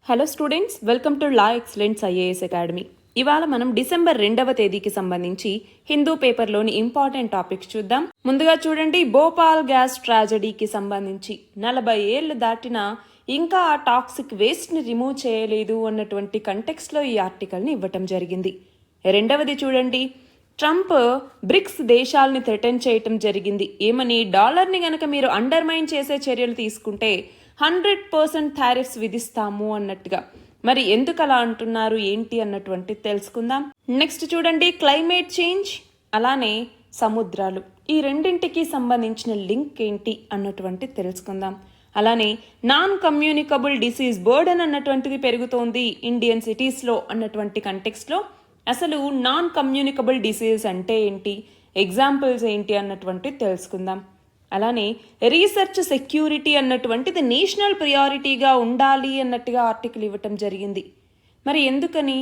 Hello students, welcome to law excellence IAS academy. ఇవాళ మనం December 2వ తేదీకి సంబంధించి హిందూ పేపర్లోని ఇంపార్టెంట్ టాపిక్స్ చూద్దాం. ముందుగా చూడండి, భోపాల్ గ్యాస్ ట్రాజడీకి సంబంధించి 40 ఏళ్లు దాటినా ఇంకా ఆ టాక్సిక్ వేస్ట్ని రిమూవ్ చేయలేదు అన్నటువంటి కంటెక్స్లో ఈ ఆర్టికల్ని ఇవ్వటం జరిగింది. రెండవది చూడండి, ట్రంప్ బ్రిక్స్ దేశాలని థ్రెటన్ చేయటం జరిగింది. ఏమని? డాలర్ని గనక మీరు అండర్మైన్ చేసే చర్యలు తీసుకుంటే 100% టారిఫ్స్ విధిస్తాము అన్నట్టుగా. మరి ఎందుకు అలా అంటున్నారు, ఏంటి అన్నటువంటి తెలుసుకుందాం. నెక్స్ట్ చూడండి, క్లైమేట్ చేంజ్ అలానే సముద్రాలు, ఈ రెండింటికి సంబంధించిన లింక్ ఏంటి అన్నటువంటి తెలుసుకుందాం. అలానే నాన్ కమ్యూనికబుల్ డిసీజ్ బర్డెన్ అన్నటువంటిది పెరుగుతోంది ఇండియన్ సిటీస్లో అన్నటువంటి కంటెక్స్లో అసలు నాన్ కమ్యూనికబుల్ డిసీజ్ అంటే ఏంటి, ఎగ్జాంపుల్స్ ఏంటి అన్నటువంటి తెలుసుకుందాం. అలానే రీసెర్చ్ సెక్యూరిటీ అన్నటువంటిది నేషనల్ ప్రియారిటీగా ఉండాలి అన్నట్టుగా ఆర్టికల్ ఇవ్వటం జరిగింది. మరి ఎందుకని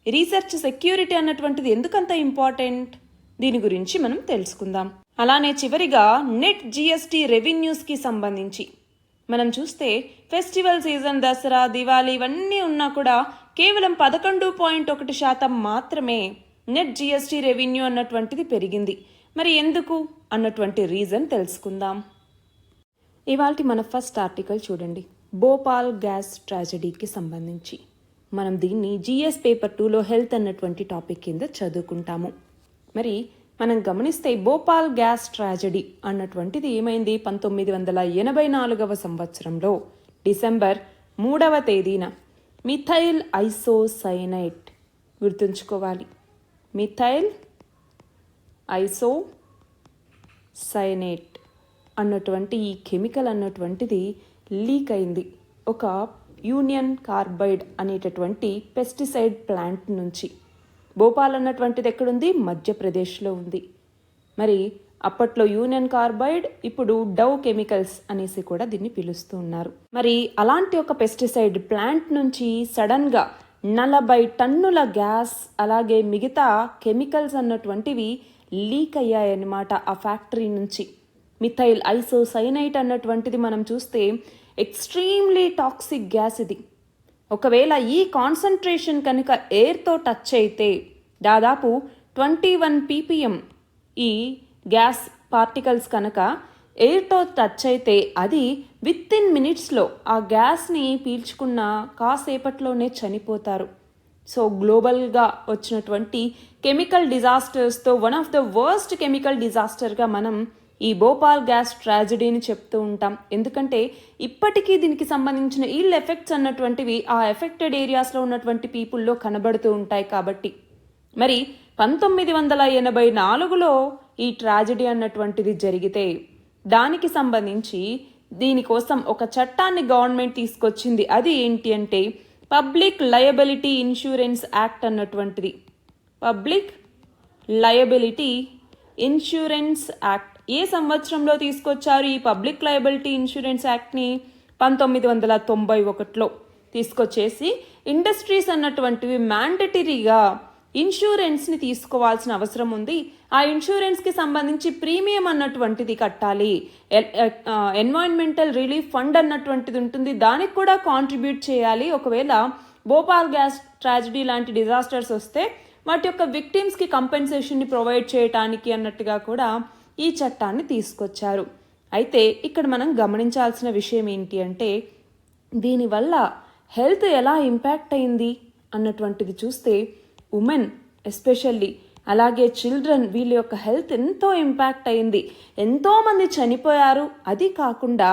రీసెర్చ్ సెక్యూరిటీ అన్నటువంటిది ఎందుకంత ఇంపార్టెంట్, దీని గురించి మనం తెలుసుకుందాం. అలానే చివరిగా నెట్ జిఎస్టీ రెవెన్యూస్కి సంబంధించి మనం చూస్తే ఫెస్టివల్ సీజన్, దసరా, దివాళీ ఇవన్నీ ఉన్నా కూడా కేవలం 11.1% మాత్రమే నెట్ జిఎస్టీ రెవెన్యూ అన్నటువంటిది పెరిగింది. మరి ఎందుకు అన్నటువంటి రీజన్ తెలుసుకుందాం. ఇవాల్టి మన ఫస్ట్ ఆర్టికల్ చూడండి, భోపాల్ గ్యాస్ ట్రాజడీకి సంబంధించి. మనం దీన్ని జిఎస్ పేపర్ 2లో హెల్త్ అన్నటువంటి టాపిక్ కింద చదువుకుంటాము. మరి మనం గమనిస్తే భోపాల్ గ్యాస్ ట్రాజడీ అన్నటువంటిది ఏమైంది, 1984వ సంవత్సరంలో డిసెంబర్ 3వ తేదీన మిథైల్ ఐసోసైనైట్, గుర్తుంచుకోవాలి, మిథైల్ ఐసోసైనేట్ అన్నటువంటి ఈ కెమికల్ అన్నటువంటిది లీక్ అయింది ఒక యూనియన్ కార్బైడ్ అనేటటువంటి పెస్టిసైడ్ ప్లాంట్ నుంచి. భోపాల్ అన్నటువంటిది ఎక్కడుంది, మధ్యప్రదేశ్లో ఉంది. మరి అప్పట్లో యూనియన్ కార్బైడ్, ఇప్పుడు డవ్ కెమికల్స్ అనేసి కూడా దీన్ని పిలుస్తూ ఉన్నారు. మరి అలాంటి ఒక పెస్టిసైడ్ ప్లాంట్ నుంచి సడన్గా 40 టన్నుల గ్యాస్ అలాగే మిగతా కెమికల్స్ అన్నటువంటివి లీక్ అయ్యాయన్నమాట ఆ ఫ్యాక్టరీ నుంచి. మిథైల్ ఐసోసైనైట్ అన్నటువంటిది మనం చూస్తే ఎక్స్ట్రీమ్లీ టాక్సిక్ గ్యాస్ ఇది. ఒకవేళ ఈ కాన్సన్ట్రేషన్ కనుక ఎయిర్తో టచ్ అయితే దాదాపు 21 ppm ఈ గ్యాస్ పార్టికల్స్ కనుక ఎయిర్తో టచ్ అయితే అది వితిన్ మినిట్స్లో ఆ గ్యాస్ని పీల్చుకున్న కాసేపట్లోనే చనిపోతారు. సో గ్లోబల్గా వచ్చినటువంటి కెమికల్ డిజాస్టర్స్తో one of the worst chemical డిజాస్టర్గా మనం ఈ భోపాల్ గ్యాస్ ట్రాజడీని చెప్తూ ఉంటాం. ఎందుకంటే ఇప్పటికీ దీనికి సంబంధించిన ఇల్ ఎఫెక్ట్స్ అన్నటువంటివి ఆ ఎఫెక్టెడ్ ఏరియాస్లో ఉన్నటువంటి పీపుల్లో కనబడుతూ ఉంటాయి. కాబట్టి మరి 1984లో ఈ ట్రాజడీ అన్నటువంటిది జరిగితే దానికి సంబంధించి దీనికోసం ఒక చట్టాన్ని గవర్నమెంట్ తీసుకొచ్చింది. అది ఏంటి అంటే పబ్లిక్ లయబిలిటీ ఇన్సూరెన్స్ యాక్ట్ అన్నటువంటిది. పబ్లిక్ లయబిలిటీ ఇన్సూరెన్స్ యాక్ట్ ఏ సంవత్సరంలో తీసుకొచ్చారు ఈ పబ్లిక్ లయబిలిటీ ఇన్సూరెన్స్ యాక్ట్ని? 1991లో తీసుకొచ్చేసి ఇండస్ట్రీస్ అన్నటువంటివి మ్యాండటరీగా ఇన్సూరెన్స్ని తీసుకోవాల్సిన అవసరం ఉంది. ఆ ఇన్సూరెన్స్కి సంబంధించి ప్రీమియం అన్నటువంటిది కట్టాలి. ఎన్వైరన్మెంటల్ రిలీఫ్ ఫండ్ అన్నటువంటిది ఉంటుంది, దానికి కూడా కాంట్రిబ్యూట్ చేయాలి. ఒకవేళ భోపాల్ గ్యాస్ ట్రాజడీ లాంటి డిజాస్టర్స్ వస్తే వాటి యొక్క విక్టిమ్స్కి కంపెన్సేషన్ని ప్రొవైడ్ చేయటానికి అన్నట్టుగా కూడా ఈ చట్టాన్ని తీసుకొచ్చారు. అయితే ఇక్కడ మనం గమనించాల్సిన విషయం ఏంటి అంటే దీనివల్ల హెల్త్ ఎలా ఇంపాక్ట్ అయింది అన్నటువంటిది చూస్తే ఉమెన్ ఎస్పెషల్లీ అలాగే చిల్డ్రన్ వీళ్ళ యొక్క హెల్త్ ఎంతో ఇంపాక్ట్ అయింది. ఎంతోమంది చనిపోయారు. అది కాకుండా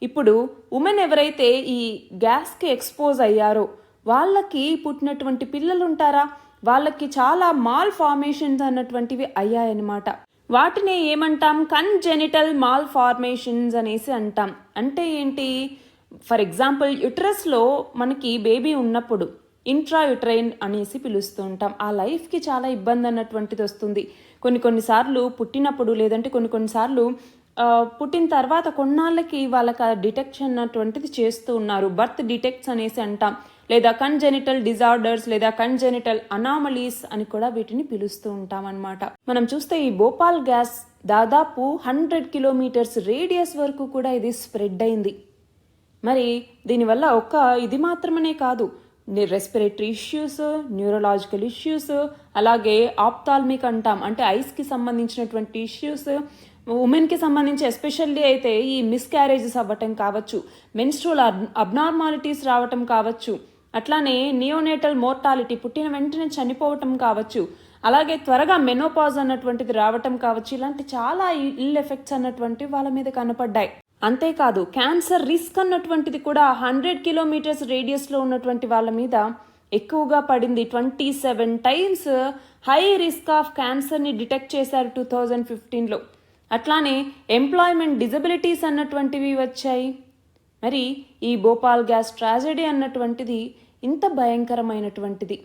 ఇప్పుడు ఉమెన్ ఎవరైతే ఈ గ్యాస్కి ఎక్స్పోజ్ అయ్యారో వాళ్ళకి పుట్టినటువంటి పిల్లలు ఉంటారా, వాళ్ళకి చాలా మాల్ ఫార్మేషన్స్ అన్నటువంటివి అయ్యాయన్నమాట. వాటిని ఏమంటాం, కన్జెనిటల్ మాల్ ఫార్మేషన్స్ అనేసి అంటాం. అంటే ఏంటి, ఫర్ ఎగ్జాంపుల్ యుటరస్లో మనకి బేబీ ఉన్నప్పుడు ఇంట్రాయుట్రైన్ అనేసి పిలుస్తూ ఉంటాం. ఆ లైఫ్కి చాలా ఇబ్బంది అన్నటువంటిది వస్తుంది. కొన్నిసార్లు పుట్టినప్పుడు లేదంటే కొన్నిసార్లు పుట్టిన తర్వాత కొన్నాళ్ళకి వాళ్ళకి ఆ డిటెక్షన్ అన్నటువంటిది చేస్తూ ఉన్నారు. బర్త్ డిటెక్ట్స్ అనేసి అంటాం, లేదా కన్జెనిటల్ డిజార్డర్స్ లేదా కన్జెనిటల్ అనామలీస్ అని కూడా వీటిని పిలుస్తూ ఉంటాం అన్నమాట. మనం చూస్తే ఈ భోపాల్ గ్యాస్ దాదాపు 100 కిలోమీటర్స్ రేడియస్ వరకు కూడా ఇది స్ప్రెడ్ అయింది. మరి దీనివల్ల ఇది మాత్రమే కాదు, రెస్పిరేటరీ ఇష్యూస్, న్యూరలాజికల్ ఇష్యూస్, అలాగే ఆప్థాల్మిక్ అంటాం అంటే ఐస్కి సంబంధించినటువంటి ఇష్యూస్, ఉమెన్కి సంబంధించి ఎస్పెషల్లీ అయితే ఈ మిస్క్యారేజెస్ అవ్వటం కావచ్చు, మెన్స్ట్రువల్ అబ్నార్మాలిటీస్ రావటం కావచ్చు, అట్లానే నియోనేటల్ మోర్టాలిటీ పుట్టిన వెంటనే చనిపోవటం కావచ్చు, అలాగే త్వరగా మెనోపాజ్ అన్నటువంటిది రావటం కావచ్చు. ఇలాంటి చాలా ఇల్ ఎఫెక్ట్స్ అన్నటువంటి వాళ్ళ మీద కనపడ్డాయి. అంతేకాదు క్యాన్సర్ రిస్క్ అన్నటువంటిది కూడా 100 కిలోమీటర్స్ రేడియస్లో ఉన్నటువంటి వాళ్ళ మీద ఎక్కువగా పడింది. 27 టైమ్స్ హై రిస్క్ ఆఫ్ క్యాన్సర్ని డిటెక్ట్ చేశారు 2015లో. అట్లానే ఎంప్లాయ్మెంట్ డిజబిలిటీస్ అన్నటువంటివి వచ్చాయి. మరి ఈ భోపాల్ గ్యాస్ ట్రాజెడీ అన్నటువంటిది ఇంత భయంకరమైనటువంటిది.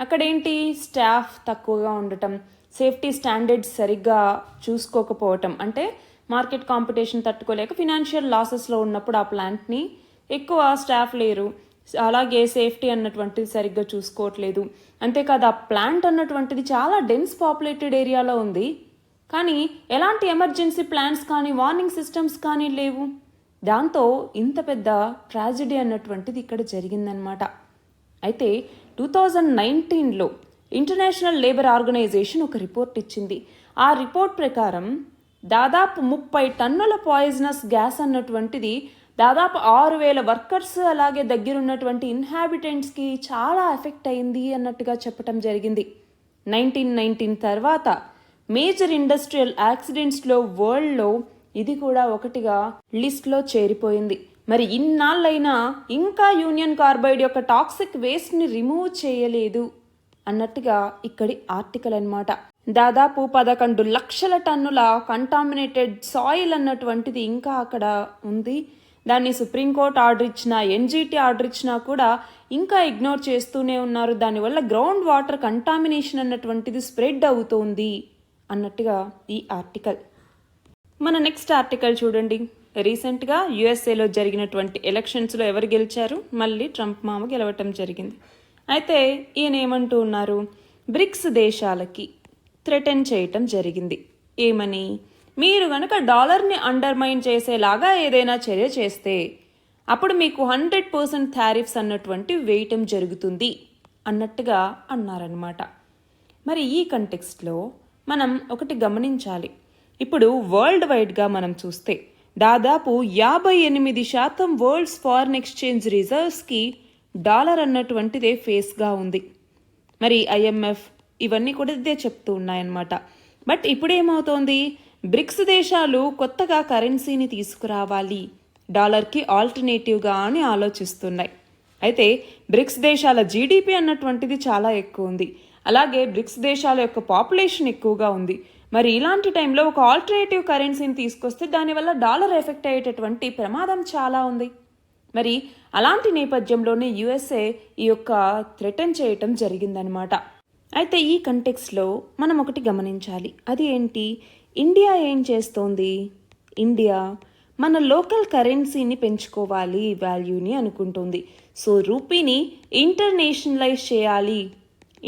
అక్కడేంటి, స్టాఫ్ తక్కువగా ఉండటం, సేఫ్టీ స్టాండర్డ్స్ సరిగ్గా చూసుకోకపోవటం, అంటే మార్కెట్ కాంపిటీషన్ తట్టుకోలేక ఫినాన్షియల్ లాసెస్లో ఉన్నప్పుడు ఆ ప్లాంట్ని ఎక్కువ స్టాఫ్ లేరు, అలాగే సేఫ్టీ అన్నటువంటిది సరిగ్గా చూసుకోవట్లేదు. అంతేకాదు ఆ ప్లాంట్ అన్నటువంటిది చాలా డెన్స్ పాపులేటెడ్ ఏరియాలో ఉంది, కానీ ఎలాంటి ఎమర్జెన్సీ ప్లాన్స్ కానీ వార్నింగ్ సిస్టమ్స్ కానీ లేవు. దాంతో ఇంత పెద్ద ట్రాజెడీ అన్నటువంటిది ఇక్కడ జరిగిందనమాట. అయితే 2019లో ఇంటర్నేషనల్ లేబర్ ఆర్గనైజేషన్ ఒక రిపోర్ట్ ఇచ్చింది. ఆ రిపోర్ట్ ప్రకారం దాదాపు 30 టన్నుల పాయిజనస్ గ్యాస్ అన్నటువంటిది దాదాపు 6,000 వర్కర్స్ అలాగే దగ్గరున్నటువంటి ఇన్హాబిటెంట్స్కి చాలా ఎఫెక్ట్ అయింది అన్నట్టుగా చెప్పడం జరిగింది. 1919 తర్వాత మేజర్ ఇండస్ట్రియల్ యాక్సిడెంట్స్లో వరల్డ్లో ఇది కూడా ఒకటిగా లిస్ట్లో చేరిపోయింది. మరి ఇన్నాళ్ళైనా ఇంకా యూనియన్ కార్బైడ్ యొక్క టాక్సిక్ వేస్ట్ని రిమూవ్ చేయలేదు అన్నట్టుగా ఇక్కడి ఆర్టికల్ అన్నమాట. దాదాపు 11 లక్షల టన్నుల కంటామినేటెడ్ సాయిల్ అన్నటువంటిది ఇంకా అక్కడ ఉంది. దాన్ని సుప్రీంకోర్టు ఆర్డర్ ఇచ్చినా, ఎన్జిటి ఆర్డర్ ఇచ్చినా కూడా ఇంకా ఇగ్నోర్ చేస్తూనే ఉన్నారు. దానివల్ల గ్రౌండ్ వాటర్ కంటామినేషన్ అన్నటువంటిది స్ప్రెడ్ అవుతోంది అన్నట్టుగా ఈ ఆర్టికల్. మన నెక్స్ట్ ఆర్టికల్ చూడండి. రీసెంట్గా యుఎస్ఏలో జరిగినటువంటి ఎలక్షన్స్లో ఎవరు గెలిచారు? మళ్ళీ ట్రంప్ మామ గెలవటం జరిగింది. అయితే ఈయన ఏమంటూ ఉన్నారు, బ్రిక్స్ దేశాలకి థ్రెటన్ చేయటం జరిగింది. ఏమని? మీరు కనుక డాలర్ని అండర్మైన్ చేసేలాగా ఏదైనా చర్య చేస్తే అప్పుడు మీకు 100% టారిఫ్స్ అన్నటువంటి వేయటం జరుగుతుంది అన్నట్టుగా అన్నారనమాట. మరి ఈ కంటెక్స్ట్లో మనం ఒకటి గమనించాలి. ఇప్పుడు వరల్డ్ వైడ్గా మనం చూస్తే దాదాపు 58% వరల్డ్స్ ఫారిన్ ఎక్స్చేంజ్ రిజర్వ్స్కి డాలర్ అన్నటువంటిదే ఫేస్గా ఉంది. మరి ఐఎంఎఫ్ ఇవన్నీ కూడా ఇదే చెప్తూ ఉన్నాయన్నమాట. బట్ ఇప్పుడు ఏమవుతోంది, బ్రిక్స్ దేశాలు కొత్తగా కరెన్సీని తీసుకురావాలి, డాలర్కి ఆల్టర్నేటివ్గా అని ఆలోచిస్తున్నాయి. అయితే బ్రిక్స్ దేశాల జీడిపి అన్నటువంటిది చాలా ఎక్కువ ఉంది, అలాగే బ్రిక్స్ దేశాల యొక్క పాపులేషన్ ఎక్కువగా ఉంది. మరి ఇలాంటి టైంలో ఒక ఆల్టర్నేటివ్ కరెన్సీని తీసుకొస్తే దానివల్ల డాలర్ ఎఫెక్ట్ అయ్యేటటువంటి ప్రమాదం చాలా ఉంది. మరి అలాంటి నేపథ్యంలోనే యుఎస్ఏ ఈ యొక్క థ్రెటన్ చేయటం జరిగిందనమాట. అయితే ఈ కంటెక్స్లో మనం ఒకటి గమనించాలి. అది ఏంటి, ఇండియా ఏం చేస్తోంది? ఇండియా మన లోకల్ కరెన్సీని పెంచుకోవాలి, వాల్యూని అనుకుంటుంది. సో రూపీని ఇంటర్నేషనలైజ్ చేయాలి.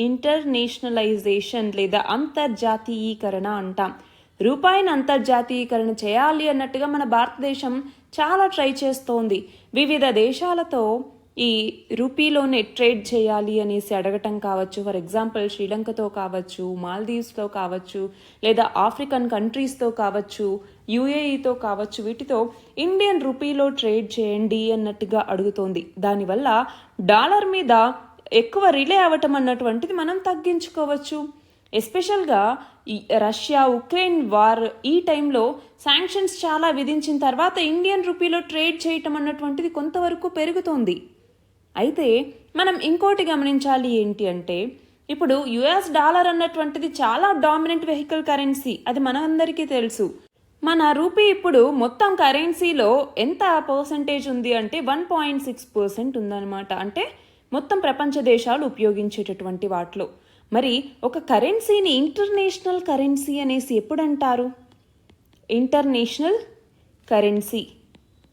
ఇంటర్నేషనలైజేషన్ లేదా అంతర్జాతీయీకరణ అంటాం. రూపాయిని అంతర్జాతీయీకరణ చేయాలి అన్నట్టుగా మన భారతదేశం చాలా ట్రై చేస్తోంది. వివిధ దేశాలతో ఈ రూపీలోనే ట్రేడ్ చేయాలి అనేసి అడగటం కావచ్చు. ఫర్ ఎగ్జాంపుల్ శ్రీలంకతో కావచ్చు, మాల్దీవ్స్తో కావచ్చు, లేదా ఆఫ్రికన్ కంట్రీస్తో కావచ్చు, యుఏఈతో కావచ్చు. వీటితో ఇండియన్ రూపీలో ట్రేడ్ చేయండి అన్నట్టుగా అడుగుతోంది. దానివల్ల డాలర్ మీద ఎక్కువ రిలే అవ్వటం అన్నటువంటిది మనం తగ్గించుకోవచ్చు. ఎస్పెషల్గా ఈ రష్యా ఉక్రెయిన్ వార్ ఈ టైంలో శాంక్షన్స్ చాలా విధించిన తర్వాత ఇండియన్ రూపీలో ట్రేడ్ చేయటం అన్నటువంటిది కొంతవరకు పెరుగుతోంది. అయితే మనం ఇంకోటి గమనించాలి ఏంటి అంటే, ఇప్పుడు యుఎస్ డాలర్ అన్నటువంటిది చాలా డామినెంట్ వెహికల్ కరెన్సీ, అది మనందరికీ తెలుసు. మన రూపీ ఇప్పుడు మొత్తం కరెన్సీలో ఎంత పర్సంటేజ్ ఉంది అంటే 1.6% ఉందన్నమాట. అంటే మొత్తం ప్రపంచ దేశాలు ఉపయోగించేటటువంటి వాటిలో. మరి ఒక కరెన్సీని ఇంటర్నేషనల్ కరెన్సీ అనేసి ఎప్పుడు అంటారు? ఇంటర్నేషనల్ కరెన్సీ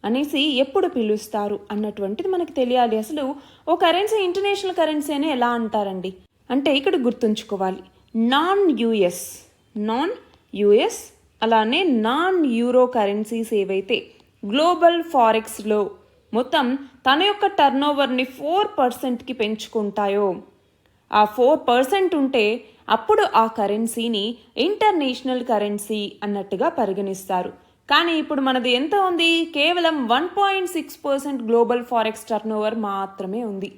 అనేసి ఎప్పుడు పిలుస్తారు అన్నటువంటిది మనకు తెలియాలి. అసలు ఓ కరెన్సీ ఇంటర్నేషనల్ కరెన్సీ అని ఎలా అంటారండి అంటే ఇక్కడ గుర్తుంచుకోవాలి, నాన్ యుఎస్ అలానే నాన్ యూరో కరెన్సీస్ ఏవైతే గ్లోబల్ ఫారెక్స్లో మొత్తం తన యొక్క టర్నోవర్ని 4%కి పెంచుకుంటాయో, ఆ 4% ఉంటే అప్పుడు ఆ కరెన్సీని ఇంటర్నేషనల్ కరెన్సీ అన్నట్టుగా పరిగణిస్తారు. కానీ ఇప్పుడు మనది ఎంత ఉంది? కేవలం 1.6% గ్లోబల్ ఫారెక్స్ టర్నోవర్ మాత్రమే ఉంది.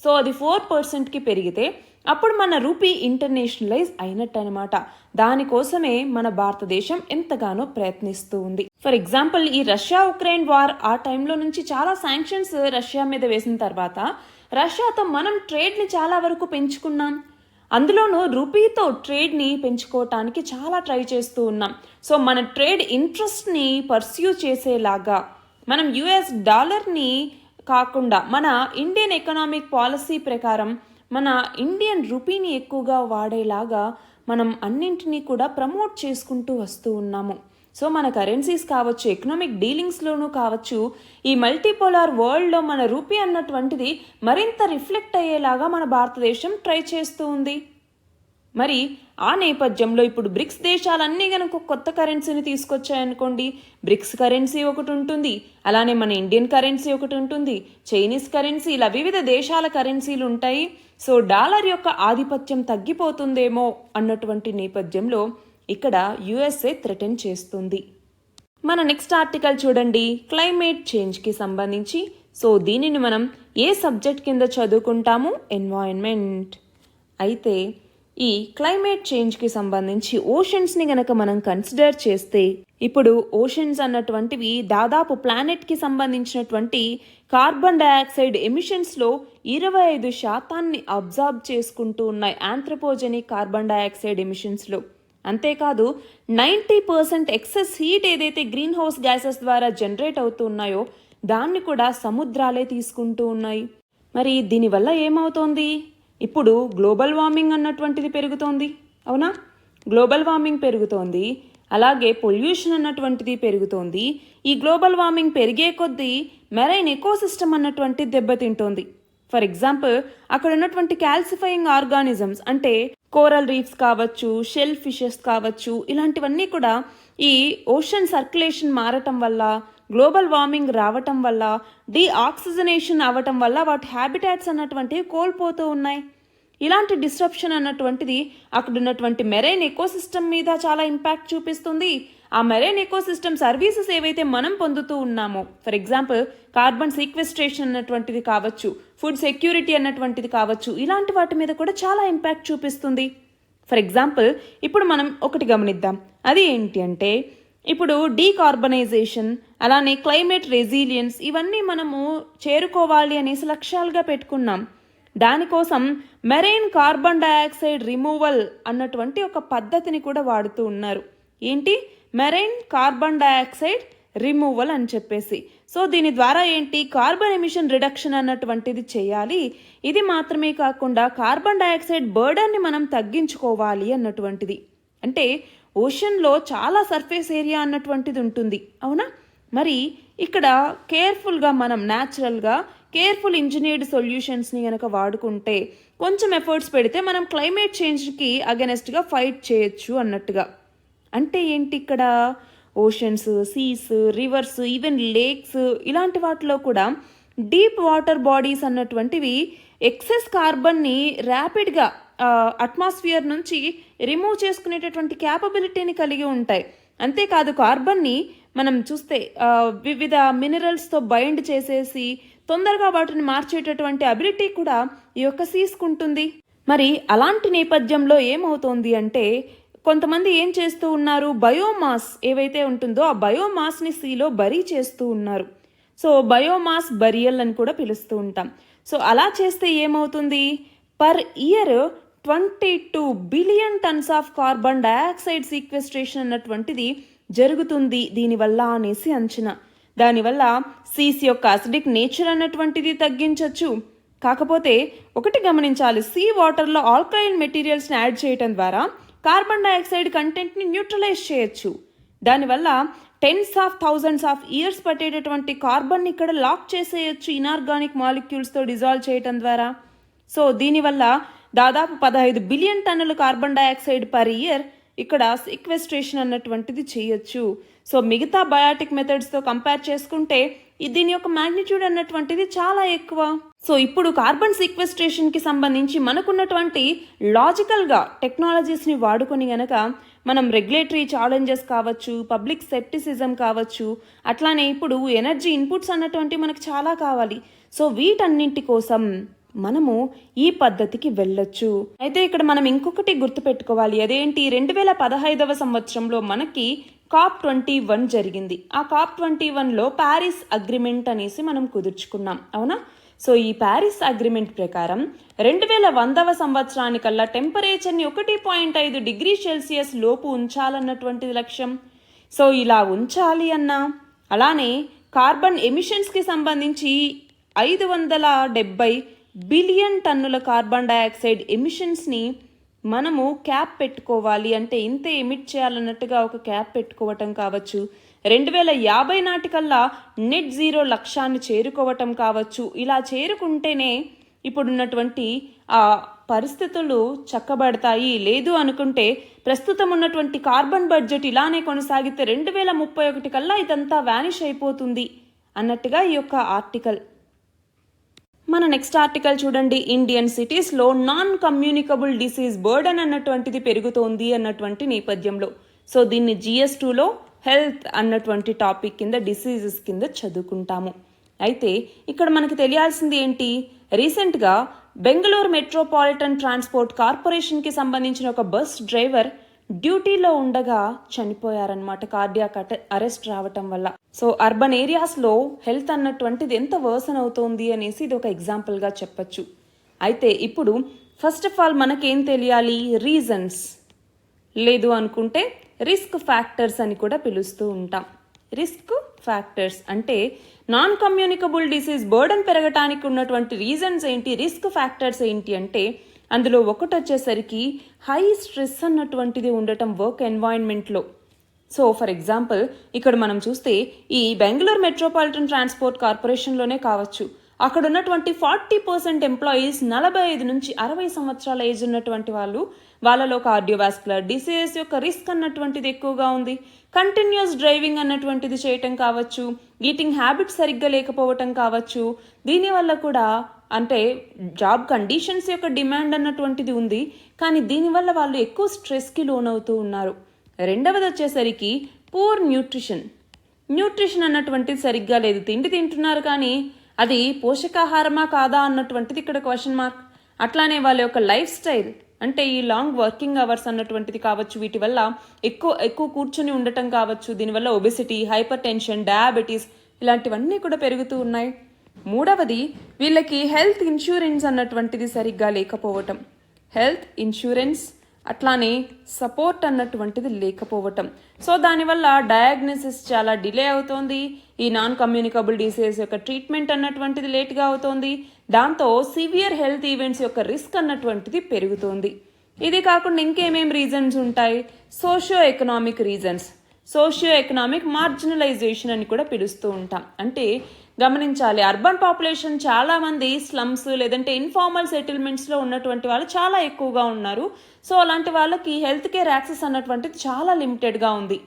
సో అది 4%కి పెరిగితే అప్పుడు మన రూపీ ఇంటర్నేషనలైజ్ అయినట్టు అనమాట. దానికోసమే మన భారతదేశం ఎంతగానో ప్రయత్నిస్తూ ఉంది. ఫర్ ఎగ్జాంపుల్, ఈ రష్యా ఉక్రెయిన్ వార్ ఆ టైంలో నుంచి చాలా శాంక్షన్స్ రష్యా మీద వేసిన తర్వాత రష్యాతో మనం ట్రేడ్ని చాలా వరకు పెంచుకున్నాం. అందులోనూ రూపీతో ట్రేడ్ని పెంచుకోవటానికి చాలా ట్రై చేస్తూ ఉన్నాం. సో మన ట్రేడ్ ఇంట్రెస్ట్ని పర్స్యూ చేసేలాగా మనం యుఎస్ డాలర్ని కాకుండా మన ఇండియన్ ఎకనామిక్ పాలసీ ప్రకారం మన ఇండియన్ రూపీని ఎక్కువగా వాడేలాగా మనం అన్నింటినీ కూడా ప్రమోట్ చేసుకుంటూ వస్తూ ఉన్నాము. సో మన కరెన్సీస్ కావచ్చు, ఎకనామిక్ డీలింగ్స్లోనూ కావచ్చు, ఈ మల్టీపోలార్ వరల్డ్లో మన రూపీ అన్నటువంటిది మరింత రిఫ్లెక్ట్ అయ్యేలాగా మన భారతదేశం ట్రై చేస్తూ ఉంది. మరి ఆ నేపథ్యంలో ఇప్పుడు బ్రిక్స్ దేశాలన్నీ కనుక కొత్త కరెన్సీని తీసుకొచ్చాయనుకోండి, బ్రిక్స్ కరెన్సీ ఒకటి ఉంటుంది, అలానే మన ఇండియన్ కరెన్సీ ఒకటి ఉంటుంది, చైనీస్ కరెన్సీ, ఇలా వివిధ దేశాల కరెన్సీలు ఉంటాయి. సో డాలర్ యొక్క ఆధిపత్యం తగ్గిపోతుందేమో అన్నటువంటి నేపథ్యంలో ఇక్కడ యుఎస్ఏ థ్రెటన్ చేస్తుంది. మన నెక్స్ట్ ఆర్టికల్ చూడండి, క్లైమేట్ చేంజ్కి సంబంధించి. సో దీనిని మనం ఏ సబ్జెక్ట్ కింద చదువుకుంటాము? ఎన్వైరన్మెంట్. అయితే ఈ క్లైమేట్ చేంజ్కి సంబంధించి ఓషన్స్ని గనక మనం కన్సిడర్ చేస్తే, ఇప్పుడు ఓషన్స్ అన్నటువంటివి దాదాపు ప్లానెట్కి సంబంధించినటువంటి కార్బన్ డయాక్సైడ్ ఎమిషన్స్లో 25% అబ్జార్బ్ చేసుకుంటూ ఉన్నాయి, ఆంథ్రోపోజెనిక్ కార్బన్ డయాక్సైడ్ ఎమిషన్స్లో. అంతేకాదు 90% ఎక్సెస్ హీట్ ఏదైతే గ్రీన్ హౌస్ గ్యాసెస్ ద్వారా జనరేట్ అవుతూ ఉన్నాయో దాన్ని కూడా సముద్రాలే తీసుకుంటూ ఉన్నాయి. మరి దీనివల్ల ఏమవుతోంది? ఇప్పుడు గ్లోబల్ వార్మింగ్ అన్నటువంటిది పెరుగుతోంది, అవునా? గ్లోబల్ వార్మింగ్ పెరుగుతోంది, అలాగే పొల్యూషన్ అన్నటువంటిది పెరుగుతోంది. ఈ గ్లోబల్ వార్మింగ్ పెరిగే కొద్దీ మెరైన్ ఎకోసిస్టమ్ అన్నటువంటిది దెబ్బతింటోంది. ఫర్ ఎగ్జాంపుల్, అక్కడ ఉన్నటువంటి క్యాల్సిఫైయింగ్ ఆర్గానిజమ్స్ అంటే కోరల్ రీఫ్స్ కావచ్చు, షెల్ ఫిషెస్ కావచ్చు, ఇలాంటివన్నీ కూడా ఈ ఓషన్ సర్క్యులేషన్ మారటం వల్ల, గ్లోబల్ వార్మింగ్ రావటం వల్ల, డీఆక్సిజనేషన్ అవ్వటం వల్ల వాటి హ్యాబిటాట్స్ అన్నటువంటివి కోల్పోతూ ఉన్నాయి. ఇలాంటి డిస్రప్షన్ అన్నటువంటిది అక్కడ ఉన్నటువంటి మెరైన్ ఎకోసిస్టమ్ మీద చాలా ఇంపాక్ట్ చూపిస్తుంది. ఆ మెరైన్ ఎకోసిస్టమ్ సర్వీసెస్ ఏవైతే మనం పొందుతూ ఉన్నామో, ఫర్ ఎగ్జాంపుల్ కార్బన్ సీక్వెస్ట్రేషన్ అన్నటువంటిది కావచ్చు, ఫుడ్ సెక్యూరిటీ అన్నటువంటిది కావచ్చు, ఇలాంటి వాటి మీద కూడా చాలా ఇంపాక్ట్ చూపిస్తుంది. ఫర్ ఎగ్జాంపుల్, ఇప్పుడు మనం ఒకటి గమనిద్దాం. అది ఏంటి అంటే, ఇప్పుడు డీకార్బనైజేషన్, అలానే క్లైమేట్ రెసిలియన్స్, ఇవన్నీ మనము చేరుకోవాలి అనేసి లక్ష్యాలుగా పెట్టుకున్నాం. దానికోసం మెరైన్ కార్బన్ డయాక్సైడ్ రిమూవల్ అన్నటువంటి ఒక పద్ధతిని కూడా వాడుతూ ఉన్నారు. ఏంటి? మెరైన్ కార్బన్ డయాక్సైడ్ రిమూవల్ అని చెప్పేసి. సో దీని ద్వారా ఏంటి? కార్బన్ ఎమిషన్ రిడక్షన్ అన్నటువంటిది చేయాలి. ఇది మాత్రమే కాకుండా కార్బన్ డయాక్సైడ్ బర్డన్ని మనం తగ్గించుకోవాలి అన్నటువంటిది. అంటే ఓషన్లో చాలా సర్ఫేస్ ఏరియా అన్నటువంటిది ఉంటుంది, అవునా? మరి ఇక్కడ కేర్ఫుల్గా మనం న్యాచురల్గా కేర్ఫుల్ ఇంజనీర్డ్ సొల్యూషన్స్ని కనుక వాడుకుంటే, కొంచెం ఎఫర్ట్స్ పెడితే మనం క్లైమేట్ చేంజ్కి అగెనెస్ట్గా ఫైట్ చేయొచ్చు అన్నట్టుగా. అంటే ఏంటి? ఇక్కడ oceans, seas, rivers, even lakes, ఇలాంటి వాటిలో కూడా డీప్ వాటర్ బాడీస్ అన్నటువంటివి ఎక్సెస్ కార్బన్ని ర్యాపిడ్గా అట్మాస్ఫియర్ నుంచి రిమూవ్ చేసుకునేటటువంటి క్యాపబిలిటీని కలిగి ఉంటాయి. అంతేకాదు కార్బన్ని మనం చూస్తే వివిధ మినరల్స్తో బైండ్ చేసేసి తొందరగా వాటిని మార్చేటటువంటి అబిలిటీ కూడా ఈ యొక్క సీస్కుంటుంది. మరి అలాంటి నేపథ్యంలో ఏమవుతోంది అంటే, కొంతమంది ఏం చేస్తూ ఉన్నారు? బయోమాస్ ఏవైతే ఉంటుందో ఆ బయోమాస్ని సీలో బరీ చేస్తూ ఉన్నారు. సో బయోమాస్ బరియల్ అని కూడా పిలుస్తూ ఉంటాం. సో అలా చేస్తే ఏమవుతుంది? Per year 22 billion tons of carbon dioxide sequestration అన్నటువంటిది జరుగుతుంది దీనివల్ల అనేసి అంచనా. దానివల్ల సీస్ యొక్క అసిడిక్ నేచర్ అన్నటువంటిది తగ్గించవచ్చు. కాకపోతే ఒకటి గమనించాలి, సీ వాటర్లో ఆల్కలైన్ మెటీరియల్స్ని యాడ్ చేయడం ద్వారా కార్బన్ డయాక్సైడ్ కంటెంట్ని న్యూట్రలైజ్ చేయొచ్చు. దానివల్ల tens of thousands of years పట్టేటటువంటి కార్బన్ని ఇక్కడ లాక్ చేసేయచ్చు ఇనార్గానిక్ మాలిక్యూల్స్తో డిజాల్వ్ చేయటం ద్వారా. సో దీనివల్ల దాదాపు 15 బిలియన్ టన్నుల కార్బన్ డయాక్సైడ్ పర్ ఇయర్ ఇక్కడ సీక్వెస్ట్రేషన్ అన్నటువంటిది చేయొచ్చు. సో మిగతా బయాటిక్ మెథడ్స్తో కంపేర్ చేసుకుంటే దీని యొక్క మ్యాగ్నిట్యూడ్ అన్నటువంటిది చాలా ఎక్కువ. సో ఇప్పుడు కార్బన్ సీక్వెస్ట్రేషన్కి సంబంధించి మనకున్నటువంటి లాజికల్గా టెక్నాలజీస్ని వాడుకొని గనక మనం రెగ్యులేటరీ ఛాలెంజెస్ కావచ్చు, పబ్లిక్ సెప్టిసిజం కావచ్చు, అట్లానే ఇప్పుడు ఎనర్జీ ఇన్పుట్స్ అన్నటువంటి మనకు చాలా కావాలి. సో వీటన్నింటి కోసం మనము ఈ పద్ధతికి వెళ్ళొచ్చు. అయితే ఇక్కడ మనం ఇంకొకటి గుర్తుపెట్టుకోవాలి, అదేంటి 2015 సంవత్సరంలో మనకి COP21 జరిగింది. ఆ COP21లో ప్యారిస్ అగ్రిమెంట్ అనేసి మనం కుదుర్చుకున్నాం, అవునా? సో ఈ ప్యారిస్ అగ్రిమెంట్ ప్రకారం 2100 సంవత్సరానికల్లా టెంపరేచర్ని 1.5 డిగ్రీ సెల్సియస్ లోపు ఉంచాలన్నటువంటిది లక్ష్యం. సో ఇలా ఉంచాలి అన్నా, అలానే కార్బన్ ఎమిషన్స్కి సంబంధించి 570 బిలియన్ టన్నుల కార్బన్ డైఆక్సైడ్ ఎమిషన్స్ని మనము క్యాప్ పెట్టుకోవాలి, అంటే ఇంతే ఎమిట్ చేయాలన్నట్టుగా ఒక క్యాప్ పెట్టుకోవటం కావచ్చు, 2050 నాటికల్లా నెట్ జీరో లక్ష్యాన్ని చేరుకోవటం కావచ్చు. ఇలా చేరుకుంటేనే ఇప్పుడున్నటువంటి ఆ పరిస్థితులు చక్కబడతాయి. లేదు అనుకుంటే ప్రస్తుతం ఉన్నటువంటి కార్బన్ బడ్జెట్ ఇలానే కొనసాగితే 2031 కల్లా ఇదంతా వ్యానిష్ అయిపోతుంది అన్నట్టుగా ఈ యొక్క ఆర్టికల్. మన నెక్స్ట్ ఆర్టికల్ చూడండి, ఇండియన్ సిటీస్లో నాన్ కమ్యూనికబుల్ డిసీజ్ బర్డన్ అన్నటువంటిది పెరుగుతోంది అన్నటువంటి నేపథ్యంలో. సో దీన్ని GS2లో హెల్త్ అన్నటువంటి టాపిక్ కింద డిసీజెస్ కింద చదువుకుంటాము. అయితే ఇక్కడ మనకు తెలియాల్సింది ఏంటి, రీసెంట్గా బెంగళూరు మెట్రోపాలిటన్ ట్రాన్స్పోర్ట్ కార్పొరేషన్కి సంబంధించిన ఒక బస్ డ్రైవర్ డ్యూటీలో ఉండగా చనిపోయారనమాట, కార్డియాక్ అరెస్ట్ రావటం వల్ల. సో అర్బన్ ఏరియాస్లో హెల్త్ అన్నటువంటిది ఎంత వర్సన్ అవుతోంది అనేసి ఇది ఒక ఎగ్జాంపుల్గా చెప్పచ్చు. అయితే ఇప్పుడు ఫస్ట్ ఆఫ్ ఆల్ మనకేం తెలియాలి, రీజన్స్, లేదు అనుకుంటే రిస్క్ ఫ్యాక్టర్స్ అని కూడా పిలుస్తూ ఉంటాం. రిస్క్ ఫ్యాక్టర్స్ అంటే నాన్ కమ్యూనికబుల్ డిసీజ్ బర్డన్ పెరగటానికి ఉన్నటువంటి రీజన్స్ ఏంటి, రిస్క్ ఫ్యాక్టర్స్ ఏంటి అంటే అందులో ఒకటి వచ్చేసరికి హై స్ట్రెస్ అన్నటువంటిది ఉండటం వర్క్ ఎన్వైరన్మెంట్లో. సో ఫర్ ఎగ్జాంపుల్ ఇక్కడ మనం చూస్తే ఈ బెంగళూరు మెట్రోపాలిటన్ ట్రాన్స్పోర్ట్ కార్పొరేషన్లోనే కావచ్చు, అక్కడ ఉన్నటువంటి 40% ఎంప్లాయీస్ 45 నుంచి 60 సంవత్సరాల ఏజ్ ఉన్నటువంటి వాళ్ళు, వాళ్ళలో కార్డియోవాస్కులర్ డిసీజెస్ యొక్క రిస్క్ అన్నటువంటిది ఎక్కువగా ఉంది. కంటిన్యూస్ డ్రైవింగ్ అన్నటువంటిది చేయటం కావచ్చు, ఈటింగ్ హ్యాబిట్స్ సరిగ్గా లేకపోవటం కావచ్చు, దీనివల్ల కూడా అంటే జాబ్ కండిషన్స్ యొక్క డిమాండ్ అన్నటువంటిది ఉంది, కానీ దీనివల్ల వాళ్ళు ఎక్కువ స్ట్రెస్కి లోనవుతూ ఉన్నారు. రెండవది వచ్చేసరికి పూర్ న్యూట్రిషన్ అన్నటువంటిది సరిగ్గా లేదు, తిండి తింటున్నారు కానీ అది పోషకాహారమా కాదా అన్నటువంటిది ఇక్కడ క్వశ్చన్ మార్క్. అట్లానే వాళ్ళ యొక్క లైఫ్ స్టైల్ అంటే ఈ లాంగ్ వర్కింగ్ అవర్స్ అన్నటువంటిది కావచ్చు, వీటి వల్ల ఎక్కువ కూర్చొని ఉండటం కావచ్చు, దీనివల్ల ఒబెసిటీ, హైపర్ టెన్షన్, డయాబెటీస్ ఇలాంటివన్నీ కూడా పెరుగుతూ ఉన్నాయి. మూడవది వీళ్ళకి హెల్త్ ఇన్సూరెన్స్ అన్నటువంటిది సరిగ్గా లేకపోవటం, హెల్త్ ఇన్సూరెన్స్ అట్లానే సపోర్ట్ అన్నటువంటిది లేకపోవటం. సో దానివల్ల డయాగ్నోసిస్ చాలా డిలే అవుతోంది, ఈ నాన్ కమ్యూనికబుల్ డిసీజ్ యొక్క ట్రీట్మెంట్ అన్నటువంటిది లేట్గా అవుతోంది, దాంతో సివియర్ హెల్త్ ఈవెంట్స్ యొక్క రిస్క్ అన్నటువంటిది పెరుగుతోంది. ఇది కాకుండా ఇంకేమేం రీజన్స్ ఉంటాయి, సోషియో ఎకనామిక్ మార్జినలైజేషన్ అని కూడా పిలుస్తూ ఉంటాం. అంటే గమనించాలి, అర్బన్ పాపులేషన్ చాలా మంది స్లమ్స్ లేదంటే ఇన్ఫార్మల్ సెటిల్మెంట్స్లో ఉన్నటువంటి వాళ్ళు చాలా ఎక్కువగా ఉన్నారు. సో అలాంటి వాళ్ళకి హెల్త్ కేర్ యాక్సెస్ అన్నటువంటిది చాలా లిమిటెడ్గా ఉంది.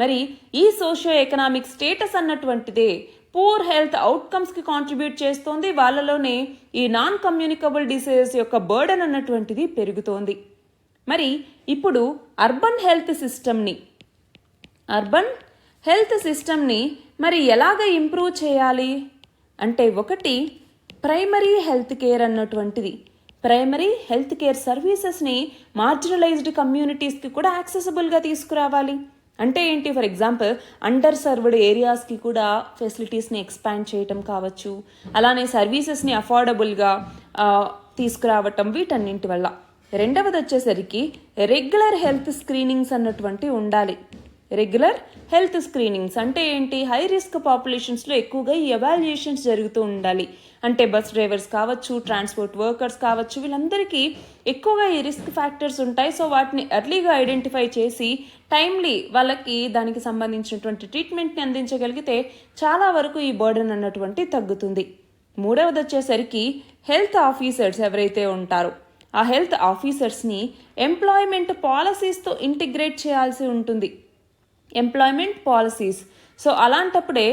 మరి ఈ సోషియో ఎకనామిక్ స్టేటస్ అన్నటువంటిదే పూర్ హెల్త్ అవుట్కమ్స్కి కాంట్రిబ్యూట్ చేస్తోంది. వాళ్ళలోనే ఈ నాన్ కమ్యూనికబుల్ డిసీజెస్ యొక్క బర్డన్ అన్నటువంటిది పెరుగుతోంది. మరి ఇప్పుడు అర్బన్ హెల్త్ సిస్టమ్ని మరి ఎలాగ ఇంప్రూవ్ చేయాలి అంటే, ఒకటి ప్రైమరీ హెల్త్ కేర్ అన్నటువంటిది, ప్రైమరీ హెల్త్ కేర్ సర్వీసెస్ని మార్జినలైజ్డ్ కమ్యూనిటీస్కి కూడా యాక్సెసిబుల్గా తీసుకురావాలి. అంటే ఏంటి, ఫర్ ఎగ్జాంపుల్ అండర్ సర్వ్డ్ ఏరియాస్కి కూడా ఫెసిలిటీస్ని ఎక్స్పాండ్ చేయటం కావచ్చు, అలానే సర్వీసెస్ని అఫోర్డబుల్గా తీసుకురావటం, వీటన్నింటి వల్ల. రెండవది వచ్చేసరికి రెగ్యులర్ హెల్త్ స్క్రీనింగ్స్ అన్నటువంటి ఉండాలి. రెగ్యులర్ హెల్త్ స్క్రీనింగ్స్ అంటే ఏంటి, హై రిస్క్ పాపులేషన్స్లో ఎక్కువగా ఈ ఎవాల్యుయేషన్స్ జరుగుతూ ఉండాలి. అంటే బస్ డ్రైవర్స్ కావచ్చు, ట్రాన్స్పోర్ట్ వర్కర్స్ కావచ్చు, వీళ్ళందరికీ ఎక్కువగా ఈ రిస్క్ ఫ్యాక్టర్స్ ఉంటాయి. సో వాటిని ఎర్లీగా ఐడెంటిఫై చేసి టైమ్లీ వాళ్ళకి దానికి సంబంధించినటువంటి ట్రీట్మెంట్ని అందించగలిగితే చాలా వరకు ఈ బర్డన్ అన్నటువంటి తగ్గుతుంది. మూడవది వచ్చేసరికి హెల్త్ ఆఫీసర్స్ ఎవరైతే ఉంటారో ఆ హెల్త్ ఆఫీసర్స్ని ఎంప్లాయ్మెంట్ పాలసీస్తో ఇంటిగ్రేట్ చేయాల్సి ఉంటుంది. ఎంప్లాయ్మెంట్ పాలసీస్, సో అలాంటప్పుడే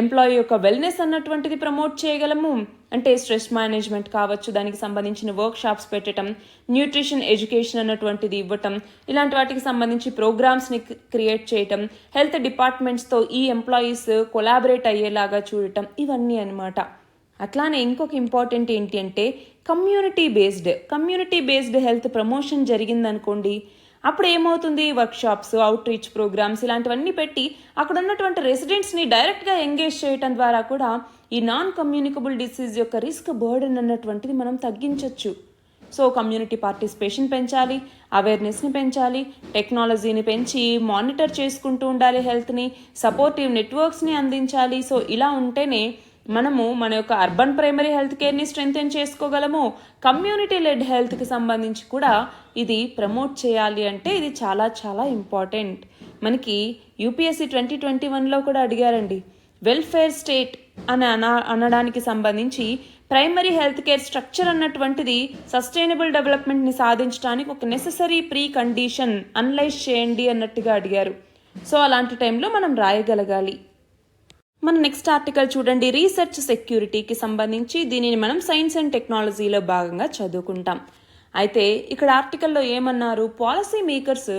ఎంప్లాయీ యొక్క వెల్నెస్ అన్నటువంటిది ప్రమోట్ చేయగలము. అంటే స్ట్రెస్ మేనేజ్మెంట్ కావచ్చు, దానికి సంబంధించిన వర్క్ షాప్స్ పెట్టడం, న్యూట్రిషన్ ఎడ్యుకేషన్ అన్నటువంటిది ఇవ్వటం, ఇలాంటి వాటికి సంబంధించి ప్రోగ్రామ్స్ని క్రియేట్ చేయటం, హెల్త్ డిపార్ట్మెంట్స్తో ఈ ఎంప్లాయీస్ కొలాబరేట్ అయ్యేలాగా చూడటం, ఇవన్నీ అనమాట. అట్లానే ఇంకొక ఇంపార్టెంట్ ఏంటి అంటే కమ్యూనిటీ బేస్డ్ హెల్త్ ప్రమోషన్ జరిగిందనుకోండి, అప్పుడు ఏమవుతుంది, workshops, outreach programmes ఇలాంటివన్నీ పెట్టి అక్కడ ఉన్నటువంటి రెసిడెంట్స్ని డైరెక్ట్గా ఎంగేజ్ చేయడం ద్వారా కూడా ఈ నాన్ కమ్యూనికబుల్ డిసీజ్ యొక్క రిస్క్ బర్డెన్ అన్నటువంటిది మనం తగ్గించవచ్చు. సో కమ్యూనిటీ పార్టిసిపేషన్ పెంచాలి, అవేర్నెస్ని పెంచాలి, టెక్నాలజీని పెంచి మానిటర్ చేసుకుంటూ ఉండాలి, హెల్త్ని, సపోర్టివ్ నెట్వర్క్స్ని అందించాలి. సో ఇలా ఉంటేనే మనము మన యొక్క అర్బన్ ప్రైమరీ హెల్త్ కేర్ని స్ట్రెంగ్తెన్ చేసుకోగలము. కమ్యూనిటీ లెడ్ హెల్త్కి సంబంధించి కూడా ఇది ప్రమోట్ చేయాలి అంటే ఇది చాలా చాలా ఇంపార్టెంట్. మనకి యూపీఎస్సీ 2021లో కూడా అడిగారండి, వెల్ఫేర్ స్టేట్ అని అనడానికి సంబంధించి ప్రైమరీ హెల్త్ కేర్ స్ట్రక్చర్ అన్నటువంటిది సస్టైనబుల్ డెవలప్మెంట్ని సాధించడానికి ఒక నెససరీ ప్రీ కండిషన్ అనలైజ్ చేయండి అన్నట్టుగా అడిగారు. సో అలాంటి టైంలో మనం రాయగలగాలి. మన నెక్స్ట్ ఆర్టికల్ చూడండి, రీసెర్చ్ సెక్యూరిటీకి సంబంధించి. దీనిని మనం సైన్స్ అండ్ టెక్నాలజీలో భాగంగా చదువుకుంటాం. అయితే ఇక్కడ ఆర్టికల్లో ఏమన్నారు, పాలసీ మేకర్స్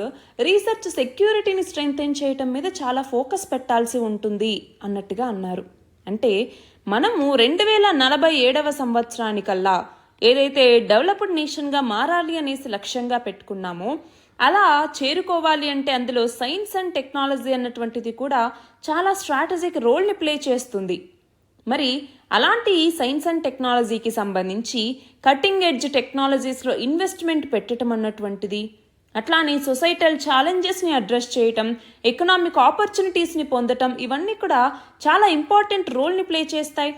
రీసెర్చ్ సెక్యూరిటీని స్ట్రెంగ్తెన్ చేయటం మీద చాలా ఫోకస్ పెట్టాల్సి ఉంటుంది అన్నట్టుగా అన్నారు. అంటే మనము 2047 సంవత్సరానికల్లా ఏదైతే డెవలప్డ్ నేషన్గా మారాలి అనేసి లక్ష్యంగా పెట్టుకున్నామో అలా చేరుకోవాలి అంటే అందులో సైన్స్ అండ్ టెక్నాలజీ అన్నటువంటిది కూడా చాలా స్ట్రాటజిక్ రోల్ని ప్లే చేస్తుంది. మరి అలాంటి సైన్స్ అండ్ టెక్నాలజీకి సంబంధించి కటింగ్ ఎడ్జ్ టెక్నాలజీస్లో ఇన్వెస్ట్మెంట్ పెట్టడం అన్నటువంటిది, అట్లానే సొసైటల్ ఛాలెంజెస్ని అడ్రస్ చేయటం, ఎకనామిక్ ఆపర్చునిటీస్ని పొందటం, ఇవన్నీ కూడా చాలా ఇంపార్టెంట్ రోల్ని ప్లే చేస్తాయి.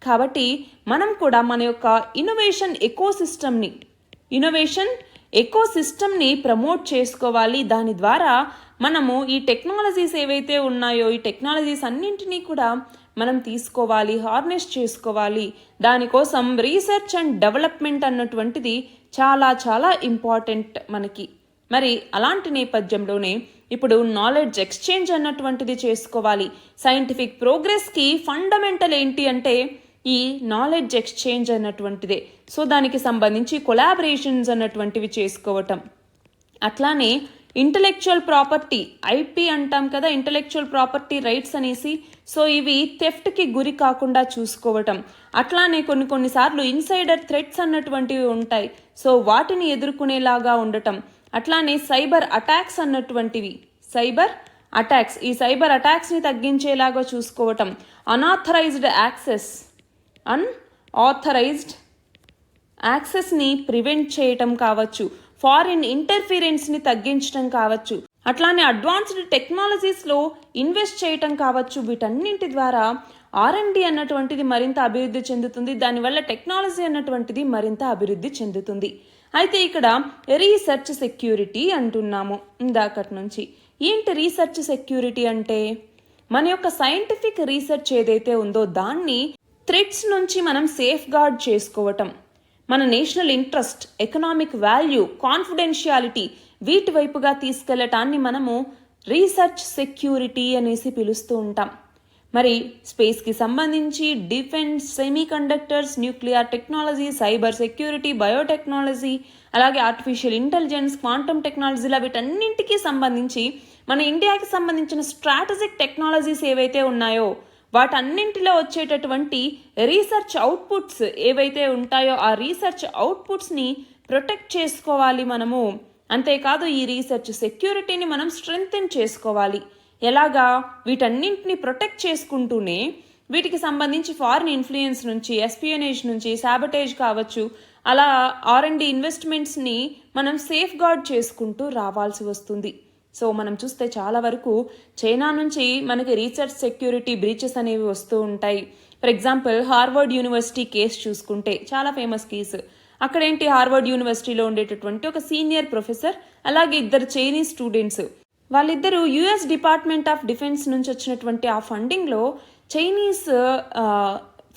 కాబట్టి మనం కూడా మన యొక్క ఇన్నోవేషన్ ఎకోసిస్టమ్ని ప్రమోట్ చేసుకోవాలి. దాని ద్వారా మనము ఈ టెక్నాలజీస్ ఏవైతే ఉన్నాయో ఈ టెక్నాలజీస్ అన్నింటినీ కూడా మనం తీసుకోవాలి, హార్నెస్ చేసుకోవాలి. దానికోసం రీసెర్చ్ అండ్ డెవలప్మెంట్ అన్నటువంటిది చాలా చాలా ఇంపార్టెంట్ మనకి. మరి అలాంటి నేపథ్యంలోనే ఇప్పుడు నాలెడ్జ్ ఎక్స్చేంజ్ అన్నటువంటిది చేసుకోవాలి. సైంటిఫిక్ ప్రోగ్రెస్కి ఫండమెంటల్ ఏంటి అంటే ఈ నాలెడ్జ్ ఎక్స్చేంజ్ అన్నటువంటిదే. సో దానికి సంబంధించి కొలాబరేషన్స్ అన్నటువంటివి చేసుకోవటం. అట్లానే ఇంటలెక్చువల్ ప్రాపర్టీ, ఐపీ అంటాం కదా, ఇంటలెక్చువల్ ప్రాపర్టీ రైట్స్ అనేసి. సో ఇవి థెఫ్ట్కి గురి కాకుండా చూసుకోవటం. అట్లానే కొన్నిసార్లు ఇన్సైడర్ థ్రెట్స్ అన్నటువంటివి ఉంటాయి. సో వాటిని ఎదుర్కొనేలాగా ఉండటం. అట్లానే సైబర్ అటాక్స్ అన్నటువంటివి, ఈ సైబర్ అటాక్స్ని తగ్గించేలాగా చూసుకోవటం. అనాథరైజ్డ్ యాక్సెస్ని ప్రివెంట్ చేయటం కావచ్చు, ఫారిన్ ఇంటర్ఫీరెన్స్ని తగ్గించడం కావచ్చు, అట్లానే అడ్వాన్స్డ్ టెక్నాలజీస్లో ఇన్వెస్ట్ చేయటం కావచ్చు. వీటన్నింటి ద్వారా R&D అన్నటువంటిది మరింత అభివృద్ధి చెందుతుంది. దానివల్ల టెక్నాలజీ అన్నటువంటిది మరింత అభివృద్ధి చెందుతుంది. అయితే ఇక్కడ రీసెర్చ్ సెక్యూరిటీ అంటున్నాము ఇందాకటి నుంచి. ఏంటి రీసెర్చ్ సెక్యూరిటీ అంటే, మన యొక్క సైంటిఫిక్ రీసెర్చ్ ఏదైతే ఉందో దాన్ని థ్రెట్స్ నుంచి మనం సేఫ్ గార్డ్ చేసుకోవటం. మన national interest, economic value, confidentiality వీటి వైపుగా తీసుకెళ్లటాన్ని మనము రీసెర్చ్ సెక్యూరిటీ అనేసి పిలుస్తూ ఉంటాం. మరి స్పేస్కి సంబంధించి defence, semi conductors, nuclear technology, cyber security, biotechnology, అలాగే ఆర్టిఫిషియల్ ఇంటెలిజెన్స్, క్వాంటమ్ టెక్నాలజీల వీటన్నింటికి సంబంధించి మన ఇండియాకి సంబంధించిన స్ట్రాటజిక్ టెక్నాలజీస్ ఏవైతే ఉన్నాయో వాటన్నింటిలో వచ్చేటటువంటి రీసెర్చ్ అవుట్పుట్స్ ఏవైతే ఉంటాయో ఆ రీసెర్చ్ అవుట్పుట్స్ని ప్రొటెక్ట్ చేసుకోవాలి మనము. అంతేకాదు ఈ రీసెర్చ్ సెక్యూరిటీని మనం స్ట్రెంగ్తెన్ చేసుకోవాలి. ఎలాగా, వీటన్నింటిని ప్రొటెక్ట్ చేసుకుంటూనే వీటికి సంబంధించి ఫారిన్ ఇన్ఫ్లుయెన్స్ నుంచి, ఎస్పియోనేజ్ నుంచి, సాబటేజ్ కావచ్చు, అలా R&D ఇన్వెస్ట్మెంట్స్ని మనం సేఫ్ గార్డ్ చేసుకుంటూ రావాల్సి వస్తుంది. సో మనం చూస్తే చాలా వరకు చైనా నుంచి మనకి రీసెర్చ్ సెక్యూరిటీ బ్రీచెస్ అనేవి వస్తూ ఉంటాయి. For example Harvard university case చూసుకుంటే చాలా ఫేమస్ కేసు. అక్కడేంటి, హార్వర్డ్ యూనివర్సిటీలో ఉండేటటువంటి ఒక సీనియర్ ప్రొఫెసర్ అలాగే 2 చైనీస్ స్టూడెంట్స్, వాళ్ళిద్దరూ US డిపార్ట్మెంట్ ఆఫ్ డిఫెన్స్ నుంచి వచ్చినటువంటి ఆ ఫండింగ్లో చైనీస్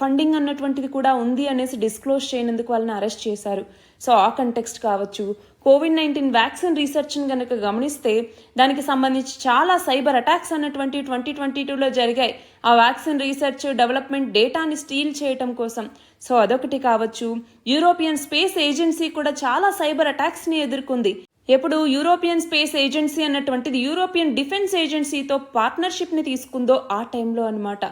ఫండింగ్ అన్నటువంటిది కూడా ఉంది అనేసి డిస్క్లోజ్ చేయనందుకు వాళ్ళని అరెస్ట్ చేశారు. సో ఆ కంటెక్స్ట్ కావచ్చు, COVID-19 వ్యాక్సిన్ రీసెర్చ్ని కనుక గమనిస్తే దానికి సంబంధించి చాలా సైబర్ అటాక్స్ అన్నటువంటి 2022లో జరిగాయి. ఆ వ్యాక్సిన్ రీసెర్చ్ డెవలప్మెంట్ డేటాని స్టీల్ చేయటం కోసం. సో అదొకటి కావచ్చు. యూరోపియన్ స్పేస్ ఏజెన్సీ కూడా చాలా సైబర్ అటాక్స్ని ఎదుర్కొంది. ఎప్పుడు యూరోపియన్ స్పేస్ ఏజెన్సీ అన్నటువంటిది యూరోపియన్ డిఫెన్స్ ఏజెన్సీతో పార్ట్నర్షిప్ని తీసుకుందో ఆ టైంలో అన్నమాట.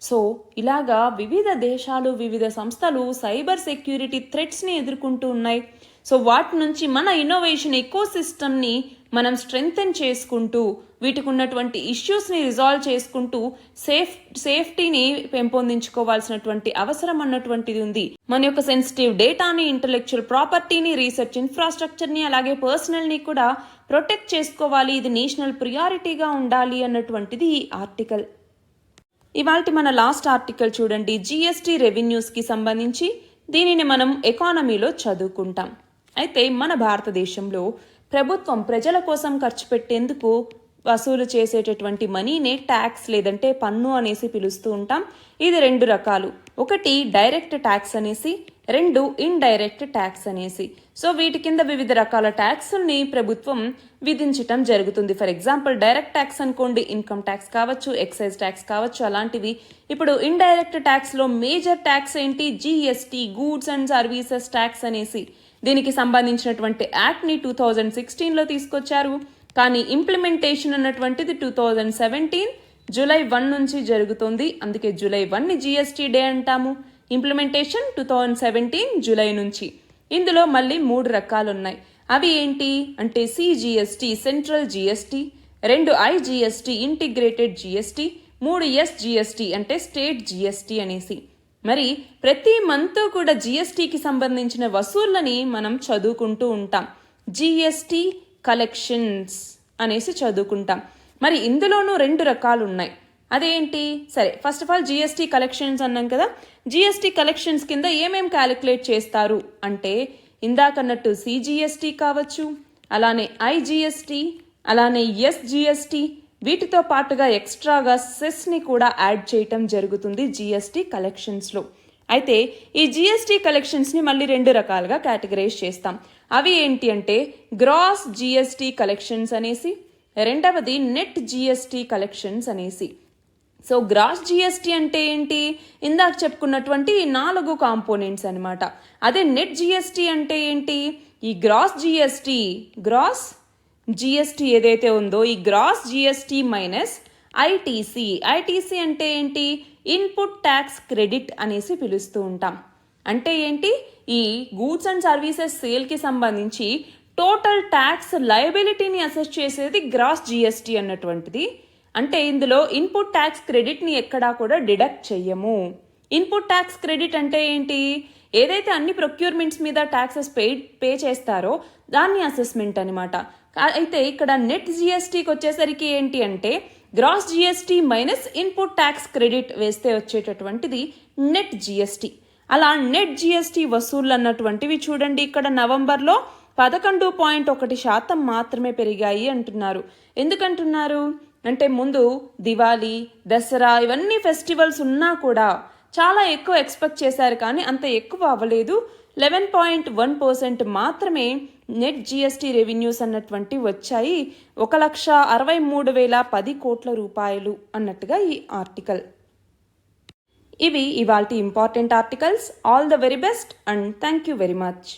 సో ఇలాగా వివిధ దేశాలు, వివిధ సంస్థలు సైబర్ సెక్యూరిటీ థ్రెట్స్ని ఎదుర్కొంటూ ఉన్నాయి. సో వాటి నుంచి మన ఇన్నోవేషన్ ఎకో సిస్టమ్ని మనం స్ట్రెంగ్తెన్ చేసుకుంటూ, వీటికి ఉన్నటువంటి ఇష్యూస్ని రిజాల్వ్ చేసుకుంటూ సేఫ్టీని పెంపొందించుకోవాల్సినటువంటి అవసరం అన్నటువంటిది ఉంది. మన యొక్క సెన్సిటివ్ డేటాని, ఇంటలెక్చువల్ ప్రాపర్టీని, రీసెర్చ్ ఇన్ఫ్రాస్ట్రక్చర్ని, అలాగే పర్సనల్ని కూడా ప్రొటెక్ట్ చేసుకోవాలి. ఇది నేషనల్ ప్రియారిటీగా ఉండాలి అన్నటువంటిది ఈ ఆర్టికల్. ఇవాల్టి మన లాస్ట్ ఆర్టికల్ చూడండి, జిఎస్టీ రెవెన్యూస్కి సంబంధించి. దీనిని మనం ఎకానమీలో చదువుకుంటాం. అయితే మన భారతదేశంలో ప్రభుత్వం ప్రజల కోసం ఖర్చు పెట్టేందుకు వసూలు చేసేటటువంటి మనీనే ట్యాక్స్ లేదంటే పన్ను అనేసి పిలుస్తూ ఉంటాం. ఇది 2 రకాలు. ఒకటి డైరెక్ట్ ట్యాక్స్ అనేసి, 2 ఇండైరెక్ట్ ట్యాక్స్ అనేసి. సో వీటి కింద వివిధ రకాల ట్యాక్స్ని ప్రభుత్వం విధించటం జరుగుతుంది. ఫర్ ఎగ్జాంపుల్ డైరెక్ట్ ట్యాక్స్ అనుకోండి, ఇన్కమ్ ట్యాక్స్ కావచ్చు, ఎక్సైజ్ ట్యాక్స్ కావచ్చు, అలాంటివి. ఇప్పుడు ఇండైరెక్ట్ ట్యాక్స్లో మేజర్ ట్యాక్స్ ఏంటి? GST, goods and services tax అనేసి. దీనికి సంబంధించినటువంటి యాక్ట్ని 2016లో తీసుకొచ్చారు. కానీ ఇంప్లిమెంటేషన్ అన్నటువంటిది 2017 జూలై 1 నుంచి జరుగుతుంది. అందుకే జూలై 1ని జిఎస్టీ డే అంటాము. ఇంప్లిమెంటేషన్ 2017 జూలై నుంచి. ఇందులో మళ్ళీ 3 రకాలు ఉన్నాయి. అవి ఏంటి అంటే CGST, central GST, 2 IGST, integrated GST, 3 SGST అంటే స్టేట్ జిఎస్టీ అనేసి. మరి ప్రతి మంత్ కూడా జిఎస్టీకి సంబంధించిన వసూళ్ళని మనం చదువుకుంటూ ఉంటాం. జిఎస్టీ కలెక్షన్స్ అనేసి చదువుకుంటాం. మరి ఇందులోనూ 2 రకాలు ఉన్నాయి. అదేంటి? సరే, first of all GST collections అన్నాం కదా. జిఎస్టీ కలెక్షన్స్ కింద ఏమేం క్యాలిక్యులేట్ చేస్తారు అంటే, ఇందాకన్నట్టు సిజిఎస్టీ కావచ్చు, అలానే ఐజిఎస్టీ, అలానే ఎస్జిఎస్టీ, వీటితో పాటుగా ఎక్స్ట్రాగా సెస్ని కూడా యాడ్ చేయటం జరుగుతుంది జిఎస్టీ కలెక్షన్స్లో. అయితే ఈ జిఎస్టీ కలెక్షన్స్ని మళ్ళీ 2 రకాలుగా కేటగరైజ్ చేస్తాం. అవి ఏంటి అంటే గ్రాస్ జిఎస్టీ కలెక్షన్స్ అనేసి, రెండవది నెట్ జిఎస్టీ కలెక్షన్స్ అనేసి. సో గ్రాస్ జిఎస్టీ అంటే ఏంటి? ఇందాక చెప్పుకున్నటువంటి 4 కాంపోనెంట్స్ అనమాట. అదే నెట్ జిఎస్టీ అంటే ఏంటి? ఈ గ్రాస్ జిఎస్టీ ఏదైతే ఉందో, ఈ gross GST minus ITC. ITC అంటే ఏంటి? ఇన్పుట్ ట్యాక్స్ క్రెడిట్ అనేసి పిలుస్తూ ఉంటాం. అంటే ఏంటి? ఈ గూడ్స్ అండ్ సర్వీసెస్ సేల్కి సంబంధించి టోటల్ ట్యాక్స్ లయబిలిటీని అసెస్ చేసేది గ్రాస్ జిఎస్టీ అన్నటువంటిది. అంటే ఇందులో ఇన్పుట్ ట్యాక్స్ క్రెడిట్ని ఎక్కడా కూడా డిడక్ట్ చెయ్యము. ఇన్పుట్ ట్యాక్స్ క్రెడిట్ అంటే ఏంటి? ఏదైతే అన్ని ప్రొక్యూర్మెంట్స్ మీద ట్యాక్సెస్ పే చేస్తారో దాన్ని అసెస్మెంట్ అనమాట. అయితే ఇక్కడ నెట్ జిఎస్టీకి వచ్చేసరికి ఏంటి అంటే gross GST minus input tax credit వేస్తే వచ్చేటటువంటిది నెట్ జిఎస్టీ. అలా నెట్ జిఎస్టీ వసూళ్లు అన్నటువంటివి చూడండి, ఇక్కడ నవంబర్లో 11.1% మాత్రమే పెరిగాయి అంటున్నారు. ఎందుకంటున్నారు అంటే ముందు దివాళీ, దసరా ఇవన్నీ ఫెస్టివల్స్ ఉన్నా కూడా చాలా ఎక్కువ ఎక్స్పెక్ట్ చేశారు, కానీ అంత ఎక్కువ అవ్వలేదు. 11.1% మాత్రమే నెట్ జిఎస్టీ రెవెన్యూస్ అన్నటువంటి వచ్చాయి. 1,63,010 కోట్ల రూపాయలు అన్నట్టుగా ఈ ఆర్టికల్. ఇవి ఇవాల్టి important articles. All the very best and thank you very much.